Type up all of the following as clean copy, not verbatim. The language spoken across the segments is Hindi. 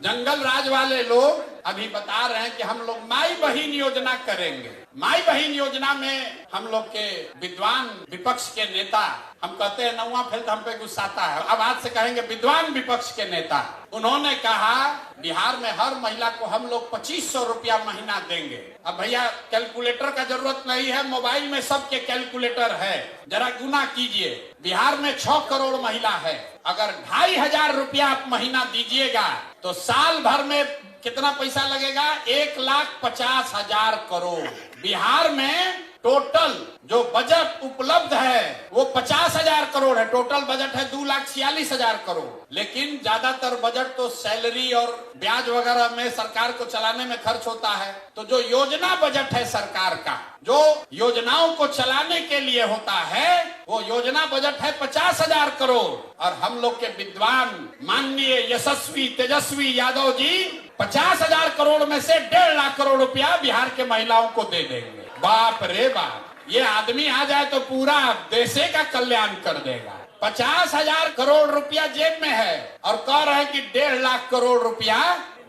जंगल राज वाले लोग अभी बता रहे हैं कि हम लोग माई बहिन योजना करेंगे। माई बहिन योजना में हम लोग के विद्वान विपक्ष के नेता, हम कहते हैं नौवा फेल हम पे गुस्साता है, अब आज से कहेंगे विद्वान विपक्ष के नेता, उन्होंने कहा बिहार में हर महिला को हम लोग 2500 रुपया महीना देंगे। अब भैया कैलकुलेटर का जरूरत नहीं है, मोबाइल में सबके कैलकुलेटर है, जरा गुना कीजिए। बिहार में 6 करोड़ महिला है, अगर 2500 रुपया आप महीना दीजिएगा तो साल भर में कितना पैसा लगेगा? 1,50,000 करोड़। बिहार में टोटल जो बजट उपलब्ध है वो 50,000 करोड़ है। टोटल बजट है 2,46,000 करोड़, लेकिन ज्यादातर बजट तो सैलरी और ब्याज वगैरह में सरकार को चलाने में खर्च होता है। तो जो योजना बजट है सरकार का, जो योजनाओं को चलाने के लिए होता है, वो योजना बजट है 50,000 करोड़। और हम लोग के विद्वान माननीय यशस्वी तेजस्वी यादव जी 50,000 करोड़ में से 1.5 लाख करोड़ रुपया बिहार के महिलाओं को दे देंगे। बाप रे बाप, ये आदमी आ जाए तो पूरा देश का कल्याण कर देगा। 50,000 करोड़ रुपया जेब में है और कह रहे हैं कि 1.5 लाख करोड़ रुपया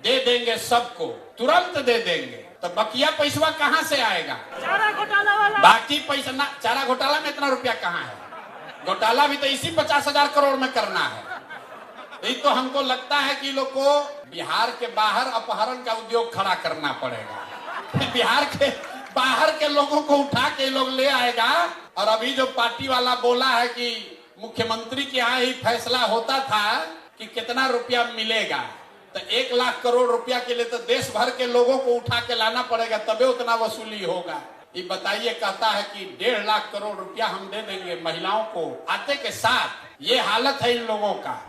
दे देंगे, सबको तुरंत दे देंगे। तो बकिया पैसा कहाँ से आएगा? चारा घोटाला वाला। बाकी पैसा ना, चारा घोटाला में इतना रुपया कहाँ है? घोटाला भी तो इसी 50,000 करोड़ में करना है। यही तो हमको लगता है कि लोग को बिहार के बाहर अपहरण का उद्योग खड़ा करना पड़ेगा। बिहार के बाहर के लोगों को उठा के लोग ले आएगा। और अभी जो पार्टी वाला बोला है कि मुख्यमंत्री के यहाँ ही फैसला होता था कि कितना रुपया मिलेगा, तो 1 लाख करोड़ रुपया के लिए तो देश भर के लोगों को उठा के लाना पड़ेगा, तबे उतना वसूली होगा। ये बताइए, कहता है कि 1.5 लाख करोड़ रुपया हम दे देंगे महिलाओं को आते के साथ। ये हालत है इन लोगों का।